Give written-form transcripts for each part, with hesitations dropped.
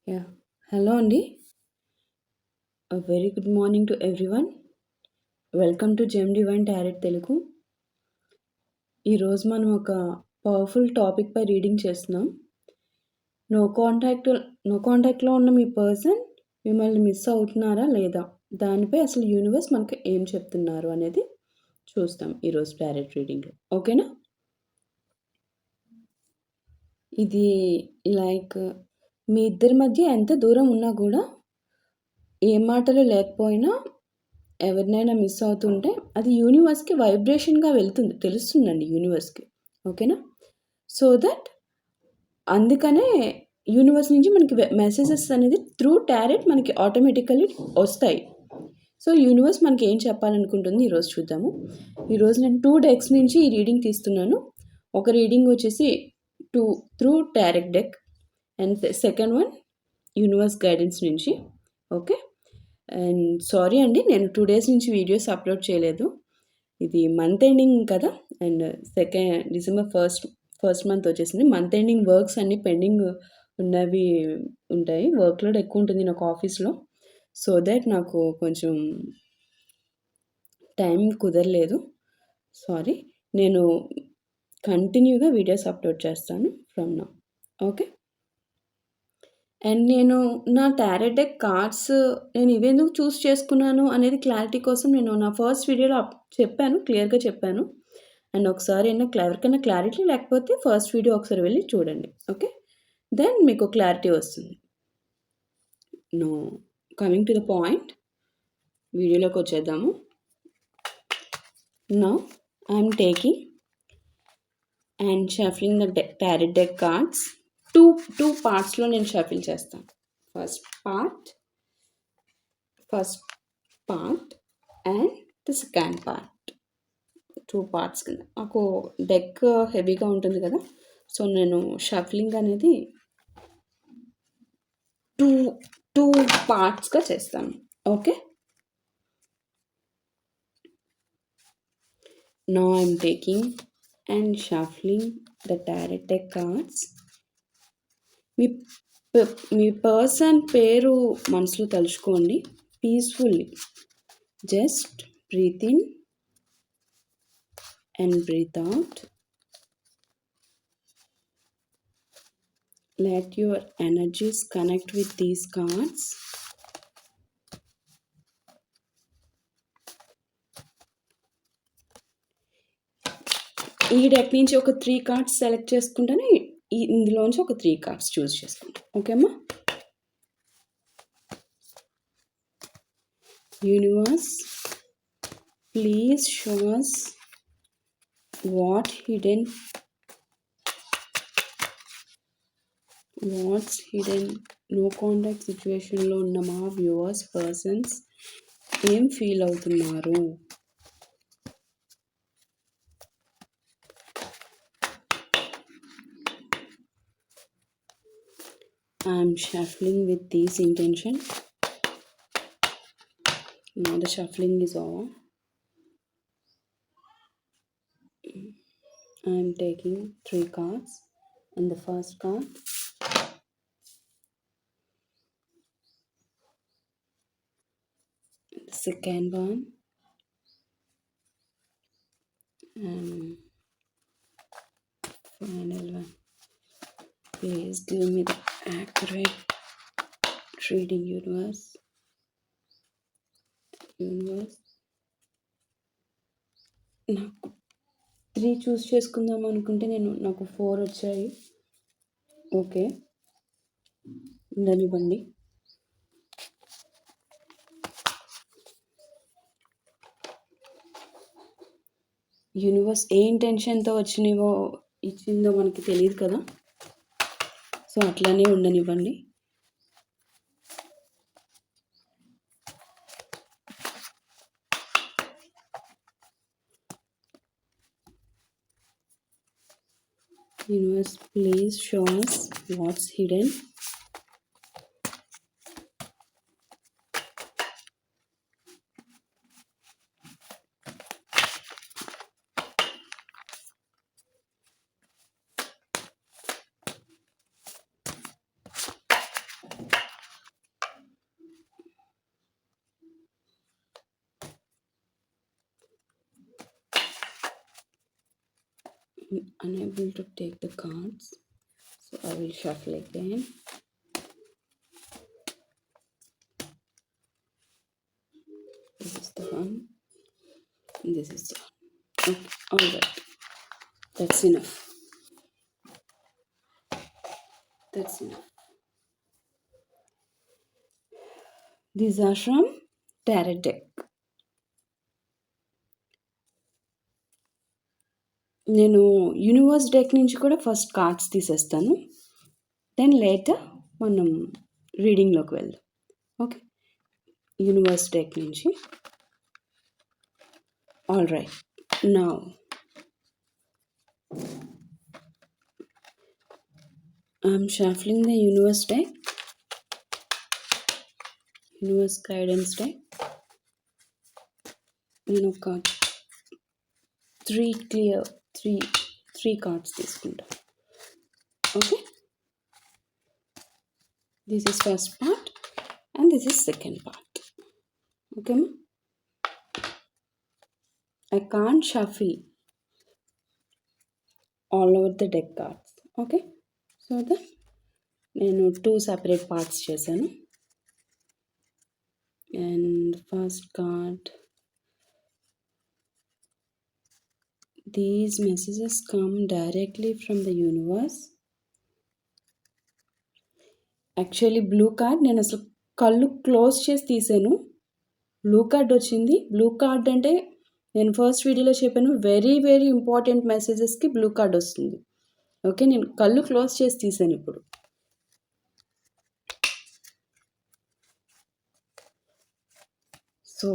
Yeah. Hello Andy. A very good morning to everyone. Welcome to Gem Divine Tarot Telugu. ఈరోజు మనం ఒక powerful topic పై reading చేస్తున్నాం. No contact no కాంటాక్ట్లో ఉన్న మీ person మిమ్మల్ని miss అవుతున్నారా లేదా, దానిపై అసలు యూనివర్స్ మనకు ఏం చెప్తున్నారు అనేది చూస్తాం ఈరోజు టారో రీడింగ్లో. ఓకేనా? ఇది లైక్ మీ ఇద్దరి మధ్య ఎంత దూరం ఉన్నా కూడా, ఏ మాటలు లేకపోయినా ఎవరినైనా మిస్ అవుతుంటే అది యూనివర్స్కి వైబ్రేషన్గా వెళ్తుంది, తెలుస్తుందండి యూనివర్స్కి. ఓకేనా? సో దట్ అందుకనే యూనివర్స్ నుంచి మనకి మెసేజెస్ అనేది త్రూ టారెట్ మనకి ఆటోమేటికల్లీ వస్తాయి. సో యూనివర్స్ మనకి ఏం చెప్పాలనుకుంటుంది ఈరోజు చూద్దాము. ఈరోజు నేను 2 డెక్స్ నుంచి ఈ రీడింగ్ తీస్తున్నాను. ఒక రీడింగ్ వచ్చేసి through tarot deck and second one universe guidance నుంచి. ఓకే. అండ్ సారీ అండి, నేను 2 డేస్ నుంచి వీడియోస్ అప్లోడ్ చేయలేదు. ఇది మంత్ ఎండింగ్ కదా, అండ్ డిసెంబర్ ఫస్ట్ మంత్ వచ్చేసింది. మంత్ ఎండింగ్ వర్క్స్ అన్నీ పెండింగ్ ఉన్నవి ఉంటాయి. వర్క్ లోడ్ ఎక్కువ ఉంటుంది నాకు ఆఫీస్లో. సో దట్ నాకు కొంచెం టైం కుదరలేదు. సారీ. నేను కంటిన్యూగా వీడియోస్ అప్లోడ్ చేస్తాను ఫ్రమ్ నౌ. ఓకే. అండ్ నేను నా టారో డెక్ కార్డ్స్ నేను ఇవెందుకు చూస్ చేసుకున్నాను అనేది క్లారిటీ కోసం నేను నా ఫస్ట్ వీడియోలో చెప్పాను, క్లియర్గా చెప్పాను. అండ్ ఒకసారి ఎవరికైనా క్లారిటీ లేకపోతే ఫస్ట్ వీడియో ఒకసారి వెళ్ళి చూడండి. ఓకే. దెన్ మీకు క్లారిటీ వస్తుంది. No coming to the point, వీడియోలోకి వచ్చేద్దాము. Now I'm taking and shuffling the tarot deck cards. Two పార్ట్స్లో నేను షఫిల్ చేస్తాను. First part and the second part. 2 parts కింద నాకు డెక్ హెవీగా ఉంటుంది కదా, సో నేను షఫలింగ్ అనేది టూ పార్ట్స్గా చేస్తాను. Okay. Now I'm taking and shuffling the tarot deck cards. మీ పర్సన్ పేరు మనసులో తలుచుకోండి peacefully. Just breathe in and breathe out. Let your energies connect with these cards. ఈ డెక్ నుంచి ఒక 3 కార్డ్స్ సెలెక్ట్ చేసుకుంటాను. ఇందులోంచి ఒక 3 కార్డ్స్ చూస్ చేసుకుంటాను. ఓకే అమ్మా. Universe, please show us what's hidden no contact సిచ్యువేషన్లో ఉన్న మా వ్యూవర్స్ పర్సన్స్ ఏం ఫీల్ అవుతున్నారు. I'm shuffling with this intention. Now the shuffling is over. I'm taking 3 cards, and the first card, the second one, and final one. Please give me the accurate reading, universe. నాకు 3 చూస్ చేసుకుందాం అనుకుంటే నాకు 4 వచ్చాయి. Okay, ఉండనివ్వండి. Universe ఏ ఇంటెన్షన్తో ఇచ్చిందో మనకి తెలియదు కదా, సో అట్లానే ఉండనివ్వండి. Universe, please show us what's hidden. unable to take the cards, so I will shuffle again. This is the one, this is the one. Okay, all right, that's enough. That's enough. These are from Tarot deck. నేను universe deck నుంచి కూడా first cards తీసేస్తాను, then later మనం రీడింగ్లోకి వెళ్దాం. Okay, universe deck నుంచి. All right, now I'm shuffling the universe deck, universe guidance deck. నేను ఒక three cards తీసుకుంటాను. Okay, this is first part and this is second part. Okay, I can't shuffle all over the deck cards. Okay, so then నేను 2 separate parts చేశాను. And first card, these messages come directly from the universe. Actually blue card నేను అసలు కళ్ళు close చేసి తీసాను, blue card వచ్చింది. Blue card అంటే నేను ఫస్ట్ వీడియోలో చెప్పాను, వెరీ వెరీ ఇంపార్టెంట్ మెసేజెస్కి బ్లూ కార్డ్ వస్తుంది. ఓకే, నేను కళ్ళు క్లోజ్ చేసి తీసాను ఇప్పుడు. So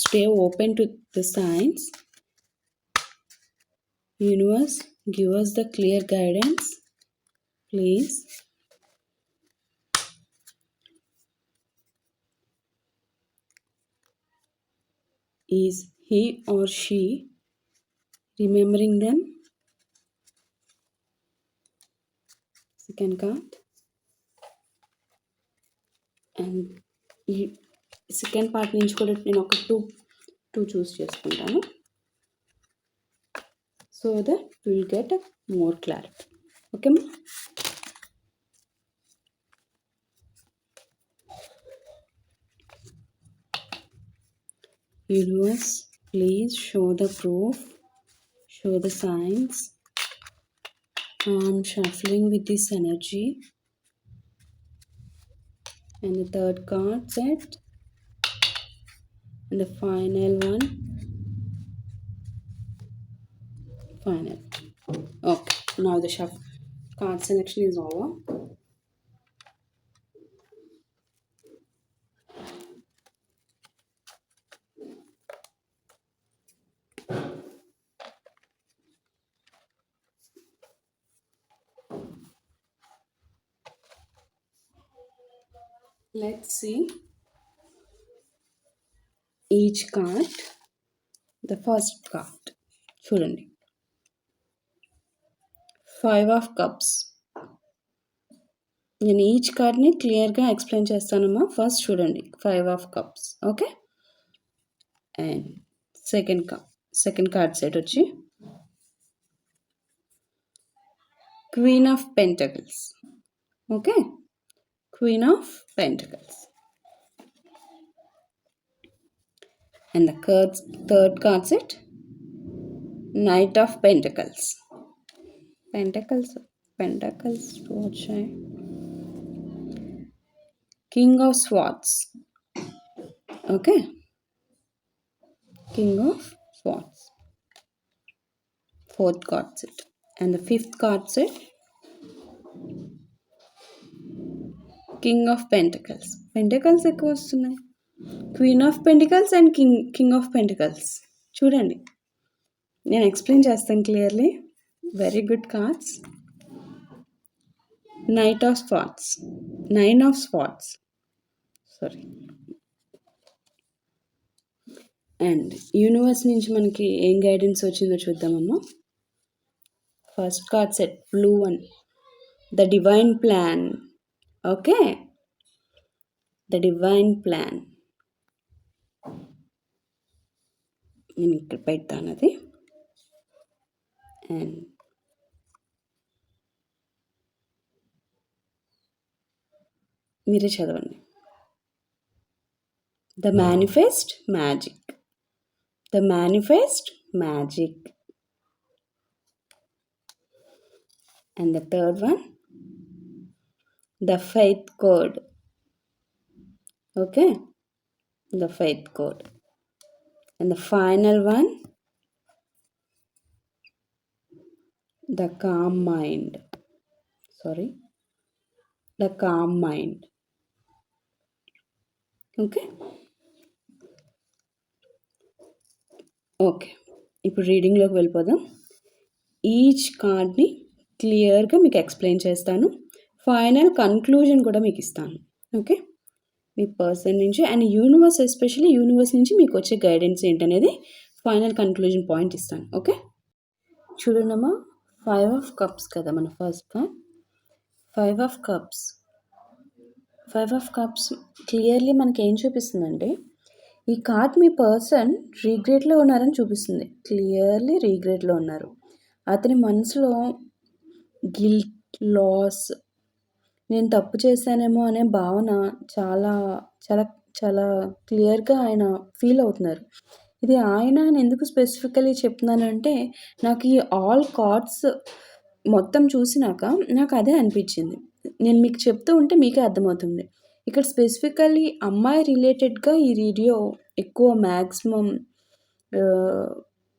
stay open to the signs. Universe, give us the clear guidance, please. Is he or she remembering them? Second card. And ఈ సెకండ్ పార్ట్ నుంచి కూడా నేను ఒక టూ చూస్ చేసుకుంటాను, so that will get a more clarity. Okay, universe, please show the proof, show the signs. I'm shuffling with this energy. And the third card set. And the final one. Final. Okay, now the shuffle card selection is over. Let's see each card. The first card, చూడండి, 5 of cups. నేను each కార్డ్ని క్లియర్గా explain చేస్తానమ్మా. First చూడండి, 5 of cups. Okay, and second card set వచ్చి Queen of Pentacles. Okay, Queen of Pentacles. And the third card set, Knight of Pentacles. Pentacles వచ్చాయి. King of Swords. Okay, King of Swords. Fourth card set. And the fifth card set, King of Pentacles. Pentacles ఎక్కువ వస్తున్నాయి. Queen of Pentacles and King of Pentacles. చూడండి, నేను explain చేస్తాను clearly. Very good cards. Nine of Swords. Sorry. And universe నుంచి మనకి ఏం guidance వచ్చిందో చూద్దామమ్మా. First card set, blue one, the divine plan. Okay, the divine plan. నేను ఇక్కడ పెడతాను అది. అండ్ మీరే చదవండి. The manifest magic. The manifest magic. And the third one, the faith code. Okay, the faith code. And the final one, the calm mind. The calm mind. Okay. ఇప్పుడు రీడింగ్లోకి వెళ్ళిపోదాం. Each కార్డ్ని క్లియర్గా మీకు ఎక్స్ప్లెయిన్ చేస్తాను. Final conclusion కూడా మీకు ఇస్తాను. Okay, మీ person నుంచి అండ్ యూనివర్స్, ఎస్పెషల్లీ యూనివర్స్ నుంచి మీకు వచ్చే గైడెన్స్ ఏంటనేది ఫైనల్ కన్క్లూజన్ పాయింట్ ఇస్తాను. ఓకే, చూడండమ్మా, 5 of Cups కదా మన first card. 5 of Cups. 5 of Cups clearly మనకి ఏం చూపిస్తుందంటే, ఈ కార్డ్ మీ పర్సన్ రీగ్రెట్లో ఉన్నారని చూపిస్తుంది. క్లియర్లీ రీగ్రెట్లో ఉన్నారు. అతని మనసులో గిల్ట్, లాస్, నేను తప్పు చేశానేమో అనే భావన చాలా చాలా చాలా క్లియర్గా ఆయన ఫీల్ అవుతున్నారు. ఇది ఆయన ఎందుకు స్పెసిఫికలీ చెప్తున్నానంటే, నాకు ఈ ఆల్ కార్డ్స్ మొత్తం చూసినాక నాకు అదే అనిపించింది. నేను మీకు చెప్తూ ఉంటే మీకే అర్థమవుతుంది. ఇక్కడ స్పెసిఫికలీ అమ్మాయి రిలేటెడ్గా ఈ వీడియో ఎక్కువ మ్యాక్సిమం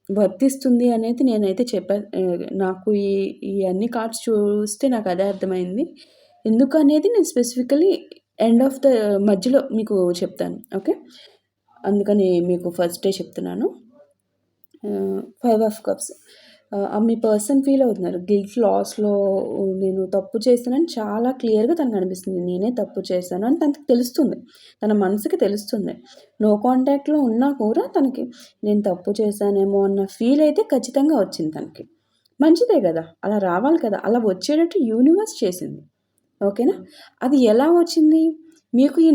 వర్తిస్తుంది అనేది నేనైతే నాకు ఈ అన్ని కార్డ్స్ చూస్తే నాకు అదే అర్థమైంది. ఎందుకు అనేది నేను స్పెసిఫికలీ ఎండ్ ఆఫ్ ద మధ్యలో మీకు చెప్తాను. ఓకే, అందుకని మీకు ఫస్టే చెప్తున్నాను. 5 of Cups. Me person feel అవుతున్నారు. గిల్ట్, లాస్లో నేను తప్పు చేశానని చాలా క్లియర్గా తనకు అనిపిస్తుంది. నేనే తప్పు చేశాను అని తనకు తెలుస్తుంది, తన మనసుకి తెలుస్తుంది. నో కాంటాక్ట్లో ఉన్నా కూడా తనకి నేను తప్పు చేశానేమో అన్న ఫీల్ అయితే ఖచ్చితంగా వచ్చింది తనకి. మంచిదే కదా, అలా రావాలి కదా, అలా వచ్చేటట్టు యూనివర్స్ చేసింది. ఓకేనా, అది ఎలా వచ్చింది? మీకు ఈ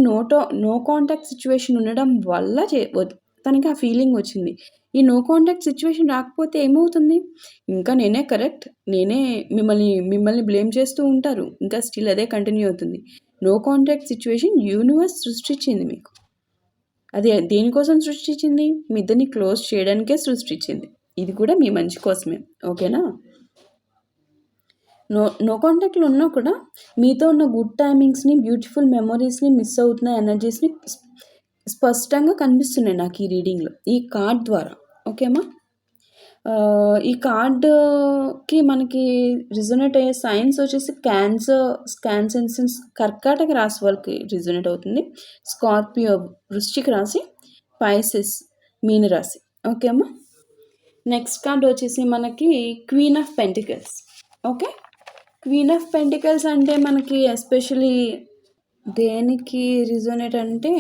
నో కాంటాక్ట్ సిచ్యువేషన్ ఉండడం వల్ల తనకి ఆ ఫీలింగ్ వచ్చింది. ఈ నో కాంటాక్ట్ సిచ్యువేషన్ రాకపోతే ఏమవుతుంది? ఇంకా నేనే కరెక్ట్, నేనే మిమ్మల్ని బ్లేమ్ చేస్తూ ఉంటారు. ఇంకా స్టిల్ అదే కంటిన్యూ అవుతుంది. నో కాంటాక్ట్ సిచ్యువేషన్ యూనివర్స్ సృష్టించింది మీకు. అది దేనికోసం సృష్టించింది? మీ ఇద్దరిని క్లోజ్ చేయడానికే సృష్టించింది. ఇది కూడా మీ మంచి కోసమే. ఓకేనా, నో కాంటాక్ట్లో ఉన్నా కూడా మీతో ఉన్న గుడ్ టైమింగ్స్ని, బ్యూటిఫుల్ మెమొరీస్ని మిస్ అవుతున్న ఎనర్జీస్ని స్పష్టంగా కనిపిస్తున్నాయి నాకు ఈ రీడింగ్లో, ఈ కార్డ్ ద్వారా. ఓకేమా, ఈ కార్డుకి మనకి రిజొనేట్ అయ్యే సైన్స్ వచ్చేసి క్యాన్సర్, కర్కాటక రాశి వాళ్ళకి రిజొనేట్ అవుతుంది. స్కార్పియో వృశ్చిక రాశి, పైసెస్ మీన రాశి. ఓకే అమ్మా, నెక్స్ట్ కార్డ్ వచ్చేసి మనకి queen of pentacles. Okay, queen of pentacles అంటే మనకి ఎస్పెషలీ దేనికి రిజొనేట్ అంటే,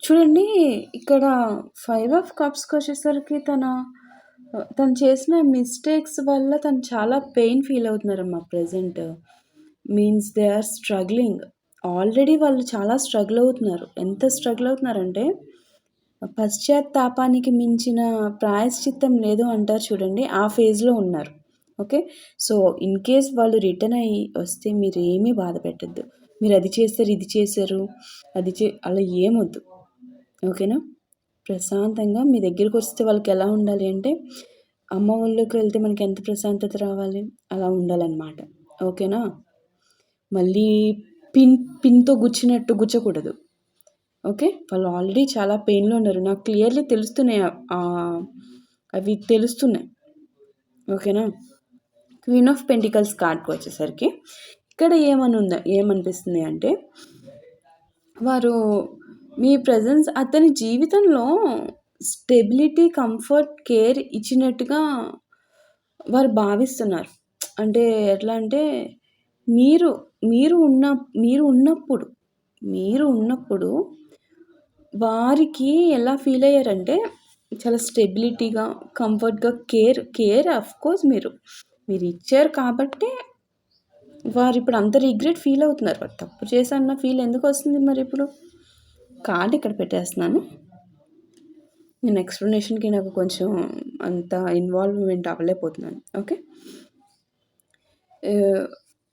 చూడండి ఇక్కడ 5 of Cupsకి వచ్చేసరికి తను చేసిన మిస్టేక్స్ వల్ల తను చాలా పెయిన్ ఫీల్ అవుతున్నారమ్మా present. Means they are struggling. Already వాళ్ళు చాలా స్ట్రగుల్ అవుతున్నారు. ఎంత స్ట్రగుల్ అవుతున్నారంటే, పశ్చాత్తాపానికి మించిన ప్రాయశ్చిత్తం లేదు అంటారు చూడండి, ఆ ఫేజ్లో ఉన్నారు. ఓకే, సో ఇన్ కేస్ వాళ్ళు రిటర్న్ అయ్యి వస్తే మీరు ఏమీ బాధ పెట్టద్దు. మీరు అది చేశారు, ఇది చేశారు, అలా ఏమొద్దు. ఓకేనా, ప్రశాంతంగా మీ దగ్గరికి వస్తే వాళ్ళకి ఎలా ఉండాలి అంటే, అమ్మ వాళ్ళకి వెళ్తే మనకి ఎంత ప్రశాంతత రావాలి, అలా ఉండాలన్నమాట. ఓకేనా, మళ్ళీ పిన్తో గుచ్చకూడదు. ఓకే, వాళ్ళు ఆల్రెడీ చాలా పెయిన్లో ఉన్నారు. నాకు క్లియర్లీ తెలుస్తున్నాయి, అవి తెలుస్తున్నాయి. ఓకేనా, క్వీన్ ఆఫ్ పెంటికల్స్ కార్డ్కి వచ్చేసరికి ఇక్కడ ఏమనిపిస్తుంది అంటే, వారు మీ ప్రజెన్స్ అతని జీవితంలో స్టెబిలిటీ, కంఫర్ట్, కేర్ ఇచ్చినట్టుగా వారు భావిస్తున్నారు. అంటే ఎట్లా అంటే, మీరు ఉన్నప్పుడు వారికి ఎలా ఫీల్ అయ్యారంటే, చాలా స్టెబిలిటీగా, కంఫర్ట్గా, కేర్ అఫ్కోర్స్ మీరు ఇచ్చారు కాబట్టి వారు ఇప్పుడు అంత రిగ్రెట్ ఫీల్ అవుతున్నారు. వారు తప్పు చేశాన్న ఫీల్ ఎందుకు వస్తుంది మరి? ఇప్పుడు కార్డ్ ఇక్కడ పెట్టేస్తున్నాను. నేను ఎక్స్ప్లెనేషన్కి నాకు కొంచెం అంత ఇన్వాల్వ్మెంట్ అవ్వలేకపోతున్నాను. ఓకే,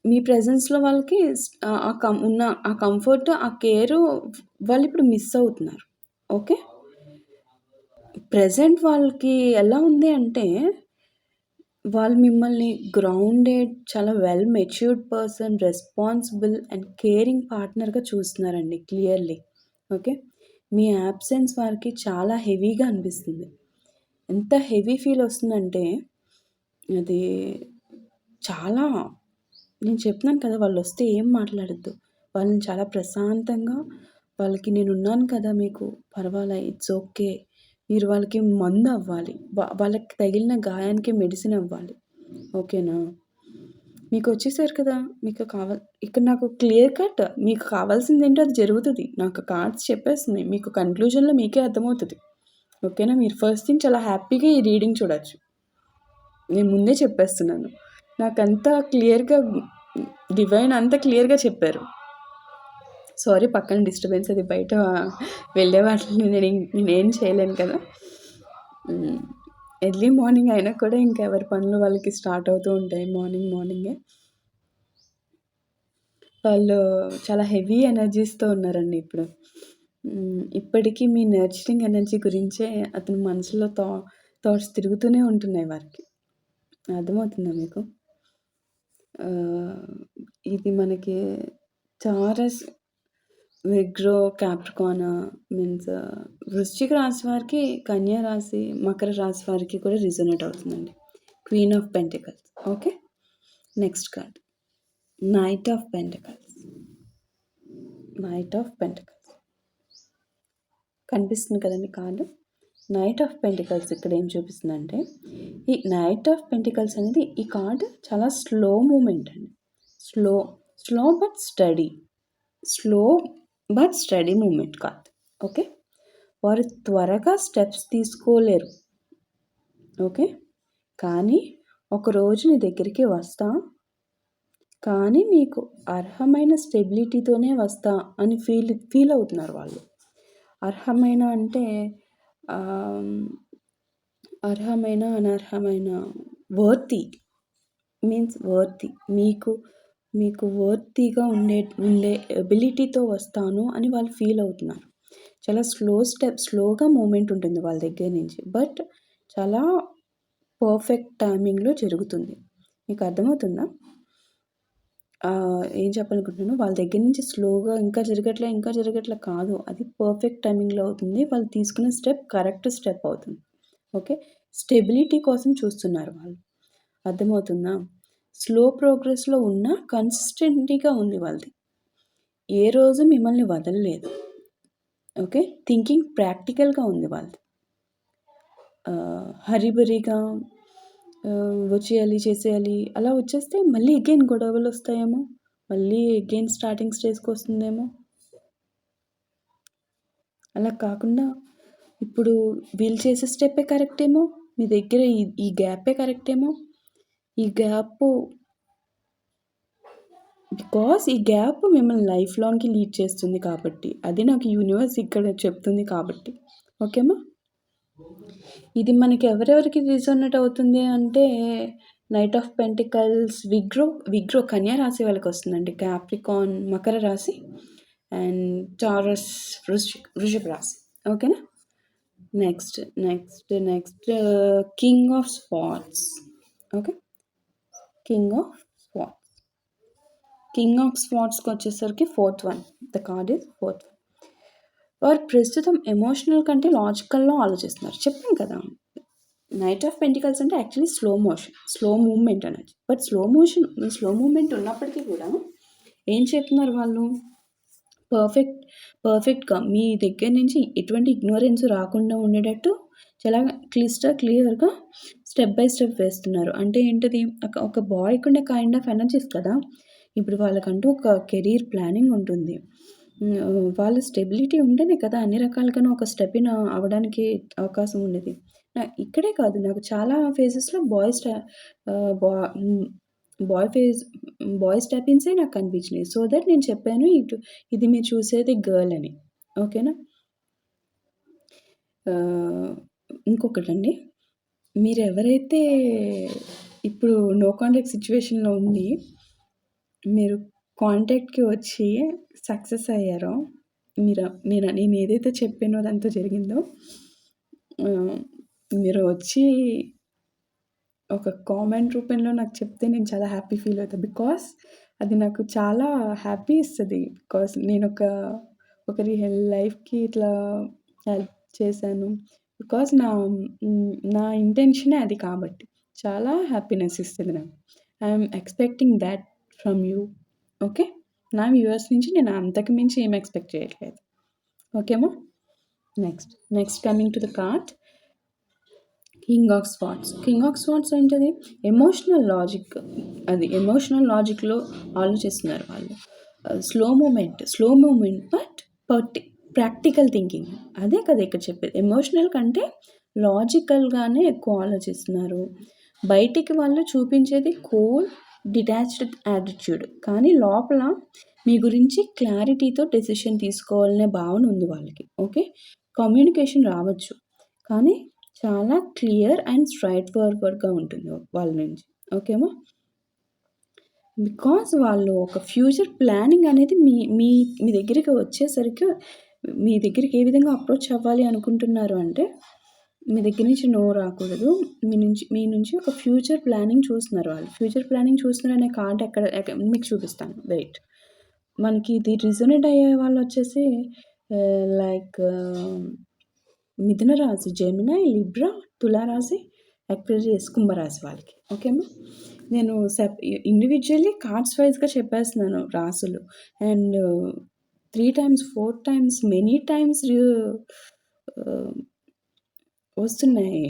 మీ ప్రెజెన్స్‌లో వాళ్ళకి ఉన్న ఆ కంఫర్ట్, ఆ కేరు వాళ్ళిప్పుడు మిస్ అవుతున్నారు. ఓకే. ప్రెజెంట్ వాళ్ళకి ఎలా ఉంది అంటే, వాళ్ళు మిమ్మల్ని గ్రౌండెడ్, చాలా well matured person, responsible and caring పార్ట్నర్‌గా చూస్తున్నారండి క్లియర్‌లీ. ఓకే. మీ యాబ్సెన్స్ వారికి చాలా హెవీగా అనిపిస్తుంది. ఎంత హెవీ ఫీల్ వస్తుందంటే, అది చాలా నేను చెప్తున్నాను కదా! వాళ్ళొస్తే ఏం మాట్లాడొద్దు. వాళ్ళని చాలా ప్రశాంతంగా వాళ్ళకి నేనున్నాను కదా! మీకు పర్వాలే, ఇట్స్ ఓకే. మీరు వాళ్ళకి మందవ్వాలి. వాళ్ళకి తగిలిన గాయానికి మెడిసిన్ అవ్వాలి. ఓకేనా? మీకొచ్చేసారు కదా! మీకు ఇక్కడ నాకు క్లియర్ కట్ మీకు కావాల్సిందేంటో అది జరుగుతది. నాకు కార్డ్స్ చెప్పేస్తున్నాయి. మీకు కన్‌క్లూజన్‌లో మీకే అర్థమవుతది. ఓకేనా? మీరు ఫస్ట్ థింగ్ చాలా హ్యాపీగా ఈ రీడింగ్ చూడొచ్చు. నేను ముందే చెప్పేస్తున్నాను. నాకంతా క్లియర్‌గా డివైన్ అంతా క్లియర్‌గా చెప్పారు. సారీ పక్కన డిస్టర్బెన్స్ అది బయట వెళ్ళే వాటిని నేనేం చేయలేను కదా! ఎర్లీ మార్నింగ్ అయినా కూడా ఇంకా ఎవరి పనులు వాళ్ళకి స్టార్ట్ అవుతూ ఉంటాయి మార్నింగే. వాళ్ళు చాలా హెవీ ఎనర్జీస్‌తో ఉన్నారండి ఇప్పుడు. ఇప్పటికీ మీ నర్చరింగ్ ఎనర్జీ గురించే అతని మనసులో థాట్స్ తిరుగుతూనే ఉంటున్నాయి వారికి. అర్థమవుతుందా మీకు? ఇది మనకి టారస్, విగ్రో, క్యాప్రికాన్ మీన్స్ వృశ్చిక రాశి వారికి, కన్యా రాశి, మకర రాశి వారికి కూడా రిజొనేట్ అవుతుందండి. Queen of pentacles. Okay. Next card night of pentacles. Night of pentacles కనిపిస్తుంది కదండి కార్డు. నైట్ ఆఫ్ పెంటికల్స్ ఇక్కడ ఏం చూపిస్తుందంటే, ఈ నైట్ ఆఫ్ పెంటికల్స్ అనేది ఈ కార్డ్ చాలా స్లో మూమెంట్ అండి. Slow but steady. Slow but steady moment కాదు. ఓకే. వారు త్వరగా స్టెప్స్ తీసుకోలేరు. ఓకే. కానీ ఒకరోజు నీ దగ్గరికి వస్తా, కానీ నీకు అర్హమైన స్టెబిలిటీతోనే వస్తా అని ఫీల్ అవుతున్నారు వాళ్ళు. అర్హమైన అంటే అర్హమైన, అనర్హమైన, వర్తీ మీన్స్ వర్తీ. మీకు వర్తీగా ఉండే ఎబిలిటీతో వస్తాను అని వాళ్ళు ఫీల్ అవుతున్నారు. చాలా స్లోగా మూమెంట్ ఉంటుంది వాళ్ళ దగ్గర నుంచి. బట్ చాలా పర్ఫెక్ట్ టైమింగ్‌లో జరుగుతుంది. మీకు అర్థమవుతుందా? ఏం చెప్పాలనుకుంటున్నాను, వాళ్ళ దగ్గర నుంచి స్లోగా ఇంకా జరగట్లే కాదు. అది పర్ఫెక్ట్ టైమింగ్‌లో అవుతుంది. వాళ్ళు తీసుకున్న స్టెప్ కరెక్ట్ స్టెప్ అవుతుంది. ఓకే. స్టెబిలిటీ కోసం చూస్తున్నారు వాళ్ళు. అర్థమవుతుందా? స్లో ప్రోగ్రెస్‌లో ఉన్న కన్సిస్టెంట్‌గా ఉంది వాళ్ళది. ఏ రోజు మిమ్మల్ని వదలలేదు. ఓకే. థింకింగ్ ప్రాక్టికల్‌గా ఉంది వాళ్ళది. హరీబరీగా వచ్చేయాలి, చేసేయాలి అలా వచ్చేస్తే మళ్ళీ అగైన్ గొడవలొస్తాయేమో! మళ్ళీ అగైన్ స్టార్టింగ్ స్టేజ్‌కొస్తుందేమో! అలా కాకుండా ఇప్పుడు వీళ్ళు చేసే స్టెప్పే కరెక్టేమో! మీ దగ్గర ఈ గ్యాపే కరెక్టేమో! ఈ గ్యాపు బికాస్ ఈ గ్యాప్ మిమ్మల్ని లైఫ్ లాంగ్‌కి లీడ్ చేస్తుంది కాబట్టి. అది నాకు యూనివర్స్ ఇక్కడ చెప్తుంది కాబట్టి. ఓకేమా? ఇది మనకి ఎవరెవరికి రిజోనేట్ అవుతుంది అంటే, నైట్ ఆఫ్ పెంటికల్స్, విగ్రో కన్యా రాశి వాళ్ళకొస్తుందండి. క్యాప్రికాన్ మకర రాశి అండ్ టారస్ వృషభ రాశి. ఓకేనా? Next king of spots. Okay. King of spots. King of స్పాట్స్‌కొచ్చేసరికి fourth one. The card is fourth one. వారు ప్రస్తుతం ఎమోషనల్ కంటే లాజికల్‌లో ఆలోచిస్తున్నారు. చెప్పాను కదా! నైట్ ఆఫ్ పెంటికల్స్ అంటే యాక్చువల్లీ స్లో మూవ్‌మెంట్ అనొచ్చు. బట్ స్లో మూవ్‌మెంట్ ఉన్నప్పటికీ కూడా ఏం చెప్తున్నారు వాళ్ళు? పర్ఫెక్ట్‌గా మీ దగ్గర నుంచి ఎటువంటి ఇగ్నోరెన్స్ రాకుండా ఉండేటట్టు చాలా క్లియర్‌గా స్టెప్ బై స్టెప్ వేస్తున్నారు. అంటే ఏంటిది? ఒక బాయ్‌కుండే కైండ్ ఆఫ్ ఎనర్జీస్ కదా! ఇప్పుడు వాళ్ళకంటూ ఒక కెరీర్ ప్లానింగ్ ఉంటుంది. వాళ్ళ స్టెబిలిటీ ఉంటేనే కదా అన్ని రకాలుగాను ఒక స్టెప్ ఇన్ అవ్వడానికి అవకాశం ఉండేది. ఇక్కడే కాదు, నాకు చాలా ఫేజెస్‌లో ఆహ్, బా హ్మ్. బాయ్ ఫేజ్ బాయ్ స్టెప్-ఇన్సే నాకు కనిపించినాయి. సో దట్ నేను చెప్పాను ఇది మీరు చూసేది గర్ల్ అని. ఓకేనా? ఆహ్, ఇంకొకటండి. మీరెవరైతే ఇప్పుడు నో కాంటాక్ట్ సిట్యుయేషన్‌లో ఉండి మీరు కాంటాక్ట్‌కి వచ్చి సక్సెస్ అయ్యారో, నేను ఏదైతే చెప్పానో అదంతా జరిగిందో, ఆహ్, మీరు వచ్చి ఒక కామెంట్ రూపంలో నాకు చెప్తే నేను చాలా హ్యాపీ ఫీల్ అవుతా. బికాస్ అది నాకు చాలా హ్యాపీ ఇస్తది. బికాస్ ఒకరి లైఫ్‌కి ఇట్లా హెల్ప్ చేశాను. బికాస్ నా ఇంటెన్షనే అది కాబట్టి. చాలా హ్యాపీనెస్ ఇస్తది నాకు. I'm expecting that from you. Okay. నా వ్యూవర్స్ నుంచి నేను అంతకు మించి ఏమి ఎక్స్‌పెక్ట్ చేయట్లేదు. ఓకేమా? Next coming to the card. King of swords. King of swords ఏంటది? Emotional logic. అది ఎమోషనల్ లాజిక్‌లో ఆలోచిస్తున్నారు వాళ్ళు. Slow moment but practical thinking. అదే కదా ఇక్కడ చెప్పేది. ఎమోషనల్ కంటే లాజికల్‌గానే ఎక్కువ ఆలోచిస్తున్నారు. బయటికి వాళ్ళు చూపించేది కూల్, డిటాచ్డ్ యాటిట్యూడ్. కానీ లోపల మీ గురించి క్లారిటీతో డెసిషన్ తీసుకోవాలనే భావన ఉంది వాళ్ళకి. ఓకే. కమ్యూనికేషన్ రావచ్చు. కానీ చాలా క్లియర్ అండ్ స్ట్రెయిట్ ఫార్వర్డ్‌గా ఉంటుంది వాళ్ళ నుంచి. ఓకేమా? బికాజ్ వాళ్ళు ఒక ఫ్యూచర్ ప్లానింగ్ అనేది మీ మీ మీ దగ్గరికి వచ్చేసరికి మీ దగ్గరికి ఏ విధంగా అప్రోచ్ అవ్వాలి అనుకుంటున్నారు అంటే, మీ దగ్గర నుంచి నో రాకూడదు. మీ నుంచి ఒక ఫ్యూచర్ ప్లానింగ్ చూస్తున్నారు వాళ్ళు. ఫ్యూచర్ ప్లానింగ్ చూస్తున్నారు అనే కార్డ్ మీకు చూపిస్తాను. వెయిట్. మనకి ఇది రిజొనేట్ అయ్యే వాళ్ళొచ్చేసి లైక్ మిథున రాశి, జెమినై, లిబ్రా, తులారాశి, అక్వేరియస్, కుంభరాశి వాళ్ళకి. ఓకేనా? నేను ఇండివిజువల్లీ కార్డ్స్ వైస్‌గా చెప్పేస్తున్నాను రాసులు. And 3 times, 4 times, many times వస్తున్నాయి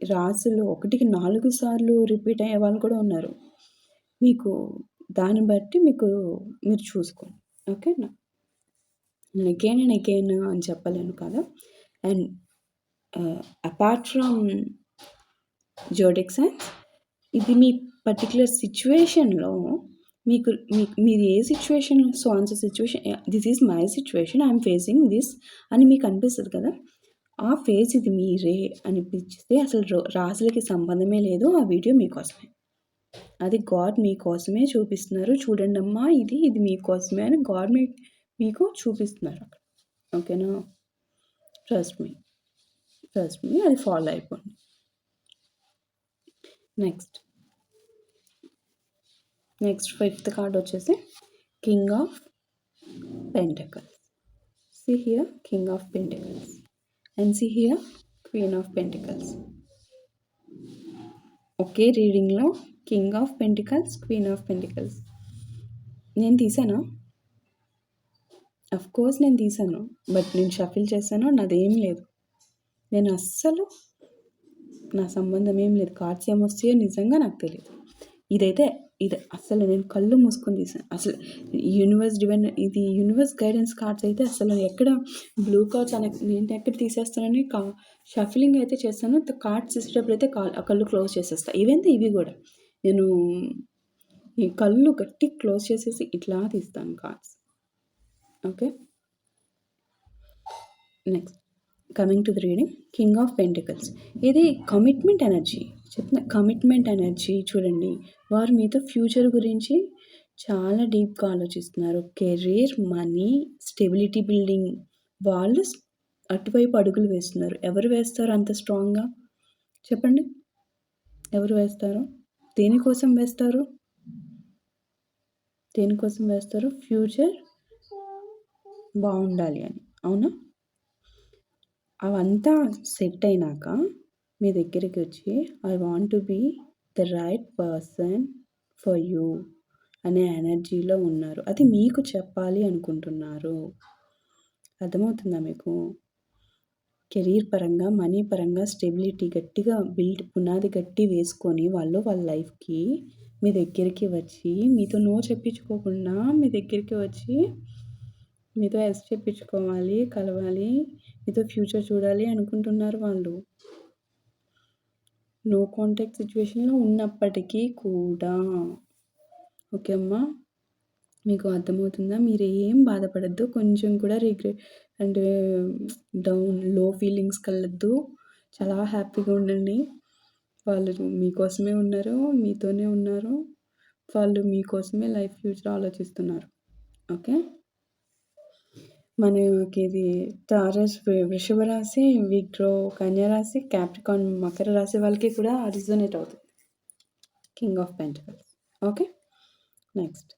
రాసులు. 1కి 4 సార్లు రిపీట్ అయ్యే వాళ్ళు కూడా ఉన్నారు. మీకు దాన్ని బట్టి మీరు చూసుకోండి. ఓకేనా? అగైన్ అండ్ అగైన్ అని చెప్పలేను కదా! And apart from zodiac science, ఇది మీ పర్టిక్యులర్ సిచ్యువేషన్‌లో మీరు ఏ సిచ్యువేషన్‌లో situation, this is my situation, I'm facing this అని మీకు అనిపిస్తది కదా! ఆ ఫేజ్ ఇది మీరే అనిపిస్తే అసలు రాశులకి సంబంధమే లేదు. ఆ వీడియో మీకోసమే. అది గాడ్ మీకోసమే చూపిస్తున్నారు. చూడండమ్మా ఇది మీకోసమే అని గాడ్ మీకు చూపిస్తున్నారు అక్కడ. ఓకేనా? Trust me. అది ఫాలో అయిపోండి. నెక్స్ట్ 5th కార్డ్ వచ్చేసి king of pentacles. See here, king of pentacles. And see here, queen of pentacles. ఒకే రీడింగ్లో king of pentacles, queen of pentacles. నేను తీసానా? కోర్స్ నేను తీసాను. బట్ నేను షఫిల్ చేశాను. నాదేం లేదు. నేను అస్సలు నా సంబంధం ఏం లేదు. కార్డ్స్ ఏమొస్తాయో నిజంగా నాకు తెలియదు. ఇది అస్సలు నేను కళ్ళు మూసుకొని తీసాను. అసలు యూనివర్స్ గైడెన్స్ కార్డ్స్ అయితే అసలు ఎక్కడ బ్లూ కార్డ్స్ నేను ఎక్కడ తీసేస్తానని షఫలింగ్ అయితే చేస్తాను. కార్డ్స్ తీసేటప్పుడు అయితే కళ్ళు క్లోజ్ చేసేస్తాను. ఇవి కూడా నేను ఈ కళ్ళు గట్టి క్లోజ్ చేసేసి ఇట్లా తీస్తాను cards. Okay. Next coming to the reading, king of pentacles. ఇది కమిట్మెంట్ ఎనర్జీ. కమిట్మెంట్ ఎనర్జీ చూడండి. వారు మీతో ఫ్యూచర్ గురించి చాలా డీప్గా ఆలోచిస్తున్నారు. Career, money, stability building. వాళ్ళు అటువైపు అడుగులు వేస్తున్నారు. ఎవరు వేస్తారు అంత స్ట్రాంగ్గా? చెప్పండి, ఎవరు వేస్తారు? దేనికోసం వేస్తారు? ఫ్యూచర్ బాగుండాలి అని. అవునా? అవంతా సెట్ అయినాక మీ దగ్గరికి వచ్చి I want to be the right person for you అనే ఎనర్జీలో ఉన్నారు. అది మీకు చెప్పాలి అనుకుంటున్నారు. అర్థమవుతుందా మీకు? కెరీర్ పరంగా, మనీ పరంగా స్టెబిలిటీ గట్టిగా పునాది గట్టి వేసుకొని వాళ్ళ లైఫ్కి మీ దగ్గరికి వచ్చి మీతో నో చెప్పించుకోకుండా మీ దగ్గరికి వచ్చి మీతో ఎస్ చెప్పించుకోవాలి, కలవాలి, మీతో ఫ్యూచర్ చూడాలి అనుకుంటున్నారు వాళ్ళు. నో కాంటాక్ట్ సిచ్యువేషన్లో ఉన్నప్పటికీ కూడా. ఓకే అమ్మా, మీకు అర్థమవుతుందా? మీరు ఏం బాధపడద్దు. కొంచెం కూడా అంటే లో ఫీలింగ్స్ కలద్దు. చాలా హ్యాపీగా ఉండండి. వాళ్ళు మీకోసమే ఉన్నారు, మీతోనే ఉన్నారు. వాళ్ళు మీకోసమే లైఫ్ ఫ్యూచర్ ఆలోచిస్తున్నారు. ఓకే. మనకిది టారస్ వృషభ రాశి, విగ్రో కన్యా రాశి, క్యాప్రికాన్ మకర రాశి వాళ్ళకి కూడా రిజోనేట్ అవుతుంది. King of pentacles. Okay. Next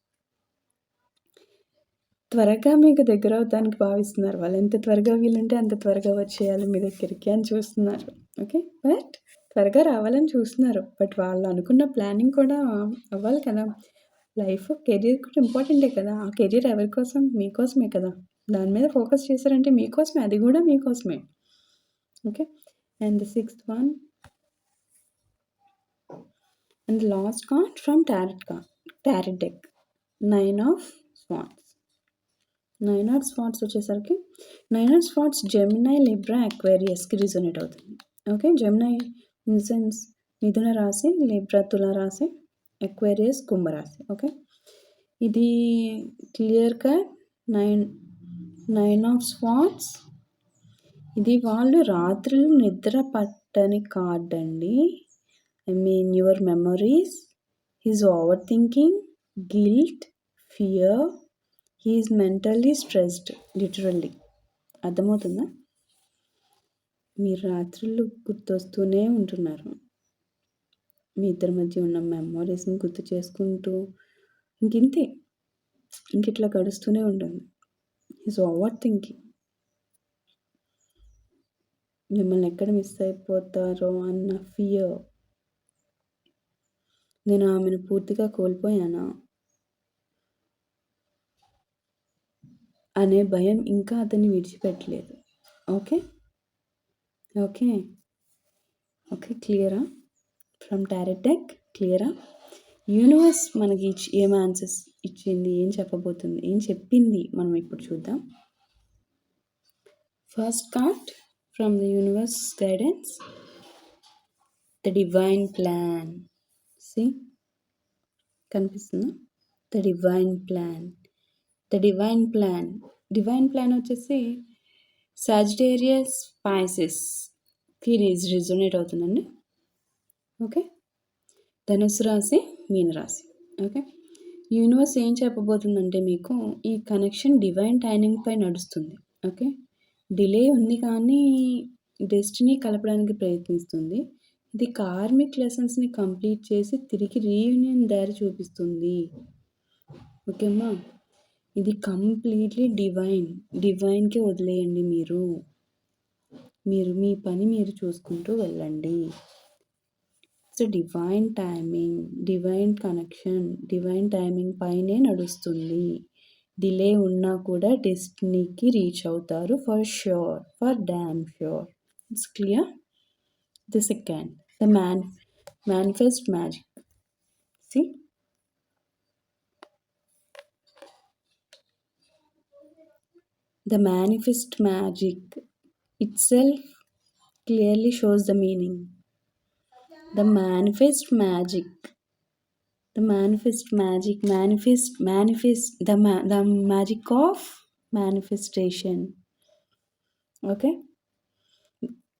త్వరగా మీకు దగ్గరవుతానికి భావిస్తున్నారు. వాళ్ళు ఎంత త్వరగా వీలుంటే అంత త్వరగా వచ్చేయాలి మీ దగ్గరికి అని చూస్తున్నారు. ఓకే. బట్ త్వరగా రావాలని చూస్తున్నారు. బట్ వాళ్ళు అనుకున్న ప్లానింగ్ కూడా అవ్వాలి కదా! లైఫ్, కెరీర్ కూడా ఇంపార్టెంటే కదా! ఆ కెరీర్ ఎవరి కోసం? మీకోసమే కదా! దాని మీద ఫోకస్ చేశారంటే మీకోసమే. అది కూడా మీకోసమే. Okay. And the sixth one and last card from tarot deck 9 of swans. 9 of swans వచ్చేసరికి 9 ఆఫ్ స్వాన్స్ జెమినై, లిబ్రా, అక్వేరియస్‌కి రిజోనేట్ అవుతుంది. Okay. Gemini in the sense మిథున రాశి, లిబ్రా తుల రాశి, అక్వేరియస్ కుంభరాశి. ఓకే. ఇది క్లియర్‌గా 9 ఆఫ్ స్వాన్స్. ఇది వాళ్ళు రాత్రులు నిద్ర పట్టని కార్డ్ అండి. I mean your memories, his over thinking, guilt, fear, he is mentally stressed literally. అర్థమవుతుందా? మీరు రాత్రులు గుర్తొస్తూనే ఉంటున్నారు. మీ ఇద్దరి మధ్య ఉన్న మెమరీస్ని గుర్తు చేసుకుంటూ ఇంకింతే, ఇంకిట్లా గడుస్తూనే ఉంటుంది. His over thinking. మిమ్మల్ని ఎక్కడ మిస్ అయిపోతారో అన్న ఫియర్. నేను ఆమెను పూర్తిగా కోల్పోయానా అనే భయం ఇంకా అతన్ని విడిచిపెట్టలేదు. ఓకే. ఓకే. ఓకే. క్లియరా? ఫ్రమ్ టారెట్ డెక్ క్లియరా? యూనివర్స్ మనకి ఏం ఆన్సర్స్ ఇచ్చింది, ఏం చెప్పబోతుంది, ఏం చెప్పింది మనం ఇప్పుడు చూద్దాం. First card from the universe guidance, the divine plan. See కనిపిస్తుందా? The divine plan. The divine plan. Divine plan వచ్చేసి సాజిటేరియస్ స్పైసెస్కి రిజోనేట్ అవుతుందండి. ఓకే. ధనుసు రాశి, మీనరాశి. ఓకే. యూనివర్స్ ఏం చెప్పబోతుందంటే మీకు ఈ కనెక్షన్ డివైన్ టైమింగ్ పై నడుస్తుంది. ఓకే. డిలే ఉంది కానీ డెస్టినీ కలపడానికి ప్రయత్నిస్తుంది. ఇది కార్మిక్ లెసన్స్ని కంప్లీట్ చేసి తిరిగి రీయూనియన్ దారి చూపిస్తుంది. ఓకేమ్మా. ఇది కంప్లీట్లీ డివైన్కి వదిలేయండి. మీరు మీ పని మీరు చూసుకుంటూ వెళ్ళండి. It's divine timing, divine connection, divine timing పైనే నడుస్తుంది. డిలే ఉన్నా కూడా డెస్టినీకి రీచ్ అవుతారు for sure, for dam sure. It's clear. The second, the manifest magic. See, the manifest magic itself clearly shows the meaning. The manifest magic, the magic of manifestation. Okay.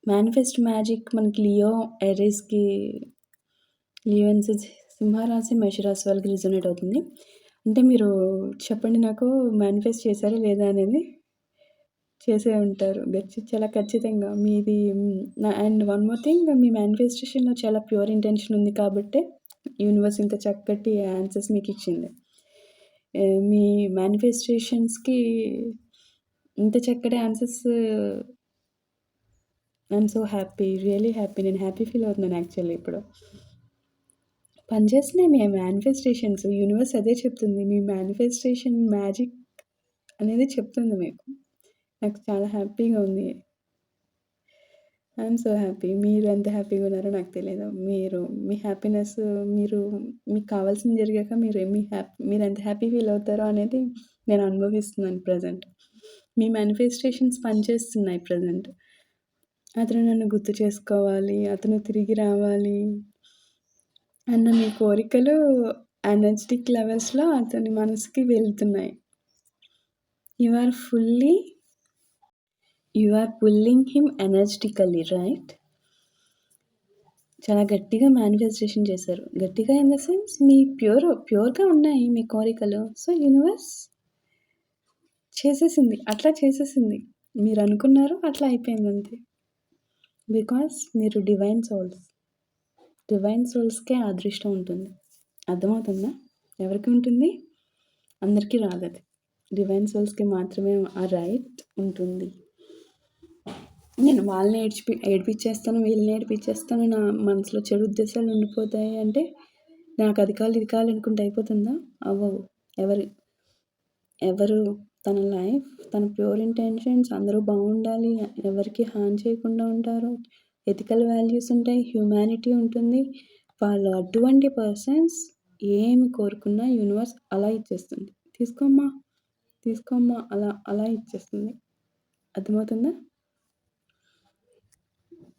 Manifest magic మనకి Leo సింహరాశి, మేషరాశి వాళ్ళకి resonate అవుతుంది. అంటే మీరు చెప్పండి నాకు, manifest చేశారా లేదా అనేది. చేసే ఉంటారు చాలా ఖచ్చితంగా మీది. అండ్ వన్ మోర్ థింగ్, మీ మేనిఫెస్టేషన్లో చాలా ప్యూర్ ఇంటెన్షన్ ఉంది కాబట్టి యూనివర్స్ ఇంత చక్కటి ఆన్సర్స్ మీకు ఇచ్చింది. మీ మేనిఫెస్టేషన్స్కి ఇంత చక్కటి answers. I'm so happy, really happy. నేను హ్యాపీ ఫీల్ అవుతున్నాను యాక్చువల్లీ ఇప్పుడు. పనిచేస్తున్నాయి మీ మేనిఫెస్టేషన్స్. యూనివర్స్ అదే చెప్తుంది, మీ మేనిఫెస్టేషన్ మ్యాజిక్ అనేది చెప్తుంది మీకు. నాకు చాలా హ్యాపీగా ఉంది. I'm so happy. మీరు ఎంత హ్యాపీగా ఉన్నారో నాకు తెలియదు. మీ హ్యాపీనెస్, మీకు కావాల్సింది జరిగాక మీరు ఎంత హ్యాపీ ఫీల్ అవుతారో అనేది నేను అనుభవిస్తున్నాను ప్రజెంట్. మీ మేనిఫెస్టేషన్స్ పనిచేస్తున్నాయి ప్రజెంట్. అతను నన్ను గుర్తు చేసుకోవాలి, అతను తిరిగి రావాలి అన్న మీ కోరికలు ఎనర్జెటిక్ లెవెల్స్లో అతని మనసుకి వెళ్తున్నాయి. You are pulling him energetically, right? చాలా గట్టిగా మేనిఫెస్టేషన్ చేశారు. గట్టిగా ఇన్ ద సెన్స్ మీ ప్యూర్‌గా ఉన్నాయి మీ కోరికలు. సో, యూనివర్స్ చేసేసింది. అట్లా చేసేసింది. మీరనుకున్నారు అట్లా అయిపోయిందంతే. బికాజ్ మీరు డివైన్ సోల్స్‌కే ఆ అదృష్టం ఉంటుంది. అర్థమవుతుందా? ఎవరికి ఉంటుంది? అందరికీ రాదది. డివైన్ సోల్స్‌కి మాత్రమే ఆ రైట్ ఉంటుంది. నేను వాళ్ళని ఏడిపిచ్చేస్తాను, వీళ్ళని ఏడిపిచ్చేస్తాను, నా మనసులో చెడు ఉద్దేశాలు ఉండిపోతాయి అంటే, నాకు అది కావాలి, ఇది కావాలి అనుకుంటే అయిపోతుందా? అవ్వవు. ఎవరు ఎవరు తన లైఫ్, తన ప్యూర్ ఇంటెన్షన్స్ అందరూ బాగుండాలి, ఎవరికీ హాని చేయకుండా ఉంటారు, ఎథికల్ వాల్యూస్ ఉంటాయి, హ్యుమానిటీ ఉంటుంది. వాళ్ళు అటువంటి పర్సన్స్ ఏమి కోరుకున్నా యూనివర్స్ అలా ఇచ్చేస్తుంది. తీసుకోమ్మా, తీసుకోమ్మా అలా అలా ఇచ్చేస్తుంది. అర్థమవుతుందా?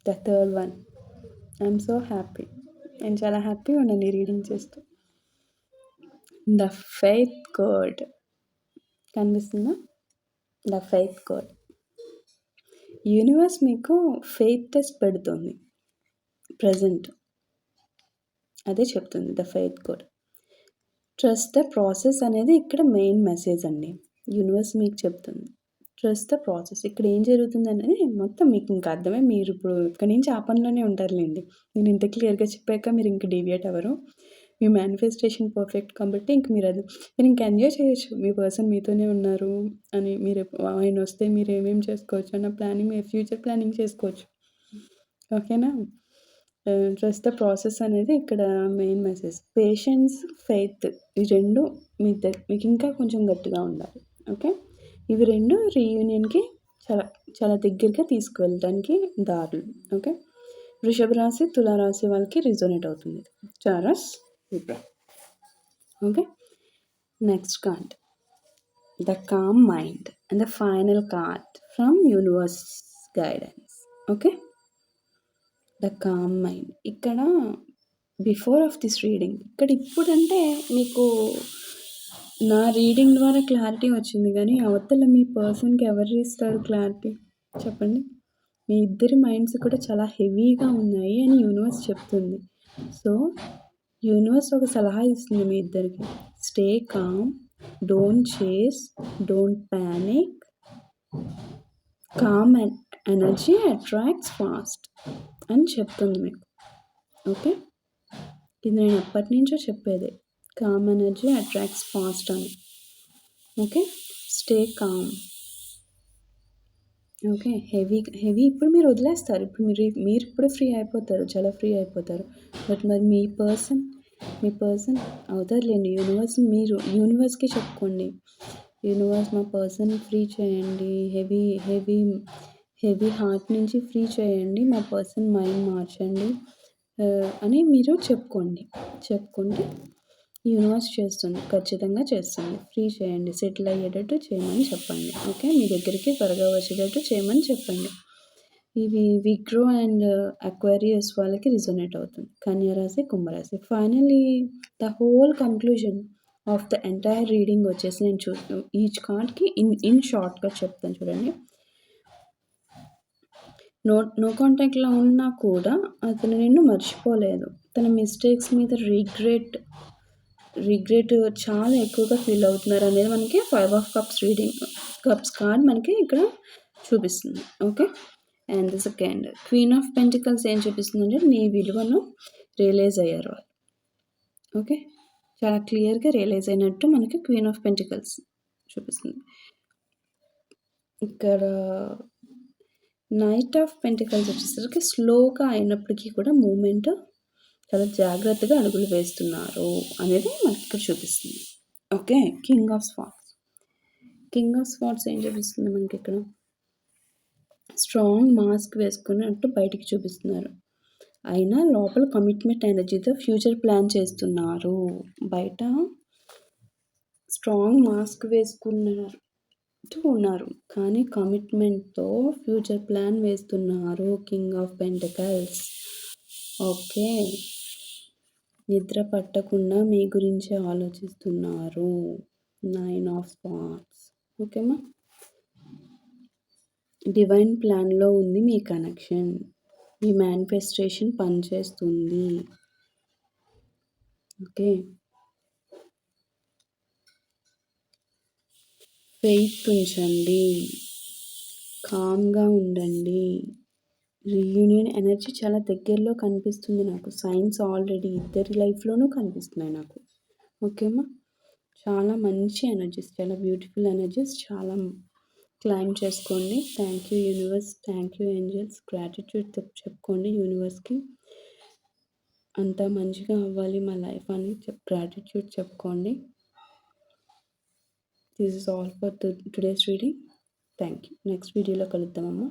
The third one. I'm so happy. నేను చాలా హ్యాపీగా ఉన్నాను ఈ రీడింగ్ చేస్తూ. ద ఫెయిత్ కోడ్ కనిపిస్తుందా? The faith code. యూనివర్స్ మీకు ఫెయిత్ టెస్ట్ పెడుతుంది ప్రజెంట్. అదే చెప్తుంది the faith code. Trust the process అనేది ఇక్కడ మెయిన్ మెసేజ్ అండి. యూనివర్స్ మీకు చెప్తుంది ట్రస్ట్ ద ప్రాసెస్. ఇక్కడ ఏం జరుగుతుంది అనేది మొత్తం మీకు ఇంకా అర్థమే. మీరు ఇప్పుడు ఇక్కడ నుంచి ఆ పనిలోనే ఉంటారులేండి. నేను ఇంత క్లియర్గా చెప్పాక మీరు ఇంక డీవియేట్ అవ్వరు. మీ మేనిఫెస్టేషన్ పర్ఫెక్ట్ కాబట్టి ఇంక మీరు ఇంక ఎంజాయ్ చేయొచ్చు. మీ పర్సన్ మీతోనే ఉన్నారు అని, మీరు ఆయన వస్తే మీరు ఏమేమి చేసుకోవచ్చు అన్న ప్లానింగ్, మీరు ఫ్యూచర్ ప్లానింగ్ చేసుకోవచ్చు. ఓకేనా? ట్రస్ట్ ద ప్రాసెస్ అనేది ఇక్కడ మెయిన్ మెసేజ్. పేషెన్స్, ఫెయిత్ ఈ రెండు మీకు ఇంకా కొంచెం గట్టిగా ఉండాలి. ఓకే, ఇవి రెండు రీయూనియన్కి చాలా చాలా దగ్గరగా తీసుకువెళ్ళడానికి దారులు. ఓకే, వృషభ రాశి, తులారాశి వాళ్ళకి రిజోనేట్ అవుతుంది. చారస్, Libra. Okay, next card the calm mind and the final card from universe guidance. Okay, the calm mind. ఇక్కడ బిఫోర్ ఆఫ్ దిస్ రీడింగ్, ఇక్కడ ఇప్పుడంటే మీకు నా రీడింగ్ ద్వారా క్లారిటీ వచ్చింది, కానీ అవతల మీ పర్సన్కి ఎవరు ఇస్తారు క్లారిటీ చెప్పండి? మీ ఇద్దరి మైండ్స్ కూడా చాలా హెవీగా ఉన్నాయి అని యూనివర్స్ చెప్తుంది. సో యూనివర్స్ ఒక సలహా ఇస్తుంది మీ ఇద్దరికి. Stay calm, don't chase, don't panic, calm and energy attracts fast అని చెప్తుంది మీకు. ఓకే, ఇది నేను ఎప్పటి నుంచో చెప్పేది. కామ్ ఎనర్జీ అట్రాక్ట్స్ ఫాస్ట్ అని. Okay, stay calm. Okay, heavy ఇప్పుడు మీరు వదిలేస్తారు. ఇప్పుడు మీరు ఇప్పుడు ఫ్రీ అయిపోతారు, చాలా ఫ్రీ అయిపోతారు. బట్ మరి మీ పర్సన్ అవుతారులేండి. యూనివర్స్కి చెప్పుకోండి, యూనివర్స్ మా పర్సన్ ఫ్రీ చేయండి, హెవీ హార్ట్ నుంచి ఫ్రీ చేయండి, మా పర్సన్ మైండ్ మార్చండి అని మీరు చెప్పుకుంటే యూనివర్స్ చేస్తుంది, ఖచ్చితంగా చేస్తుంది. ఫ్రీ చేయండి, సెటిల్ అయ్యేటట్టు చేయమని చెప్పండి. ఓకే, మీ దగ్గరికి త్వరగా వచ్చేటట్టు చేయమని చెప్పండి. ఇవి విగ్రో అండ్ అక్వేరియస్ వాళ్ళకి రిజోనేట్ అవుతుంది. కన్యా రాశి, కుంభరాశి. Finally the whole conclusion of the entire reading వచ్చేసి నేను ఈచ్ కార్డ్కి ఇన్ షార్ట్గా చెప్తాను చూడండి. నో కాంటాక్ట్లో ఉన్నా కూడా అతను నిన్ను మర్చిపోలేదు. తన మిస్టేక్స్ మీద రిగ్రెట్ చాలా ఎక్కువగా ఫీల్ అవుతున్నారు అనేది మనకి 5 ఆఫ్ కప్స్ కార్డ్ మనకి ఇక్కడ చూపిస్తుంది. Okay, and the second queen of pentacles ఏం చూపిస్తుందంటే నీ విలువను రియలైజ్ అయ్యారు వాళ్ళు. ఓకే, చాలా క్లియర్గా రియలైజ్ అయినట్టు మనకి క్వీన్ ఆఫ్ పెంటికల్స్ చూపిస్తుంది. ఇక్కడ నైట్ ఆఫ్ పెంటికల్స్ వచ్చేసరికి స్లోగా అయినప్పటికీ కూడా మూమెంట్ చాలా జాగ్రత్తగా అడుగులు వేస్తున్నారు అనేది మనకి ఇక్కడ చూపిస్తుంది. ఓకే, కింగ్ ఆఫ్ స్వార్డ్స్ ఏం చూపిస్తుంది మనకి ఇక్కడ? స్ట్రాంగ్ మాస్క్ వేసుకున్నట్టు బయటికి చూపిస్తున్నారు, అయినా లోపల కమిట్మెంట్ ఎనర్జీతో ఫ్యూచర్ ప్లాన్ చేస్తున్నారు. బయట స్ట్రాంగ్ మాస్క్ ఉన్నారు కానీ కమిట్మెంట్తో ఫ్యూచర్ ప్లాన్ వేస్తున్నారు. King of pentacles. ఓకే, నిద్ర పట్టకుండా మీ గురించి ఆలోచిస్తున్నారు. 9 ఆఫ్ స్వార్డ్స్. ఓకేమా, డివైన్ ప్లాన్లో ఉంది మీ కనెక్షన్. మీ మేనిఫెస్టేషన్ పనిచేస్తుంది. ఓకే. ఫెయిత్ ఉంచండి. కామ్‌గా ఉండండి. రీయూనియన్ ఎనర్జీ చాలా దగ్గరలో కనిపిస్తుంది నాకు. సైన్స్ ఆల్రెడీ ఇద్దరి లైఫ్‌లోనూ కనిపిస్తున్నాయి నాకు. ఓకే అమ్మా. చాలా మంచి ఎనర్జీస్, చాలా బ్యూటిఫుల్ ఎనర్జీస్. చాలా క్లైమ్ చేసుకోండి. Thank you universe, thank you angels. Gratitude చెప్పుకోండి యూనివర్స్‌కి. అంతా మంచిగా అవ్వాలి మా లైఫ్ అని గ్రాటిట్యూడ్ చెప్పుకోండి. This is all for today's reading. Thank you. Next వీడియోలో కలుద్దామమ్మా.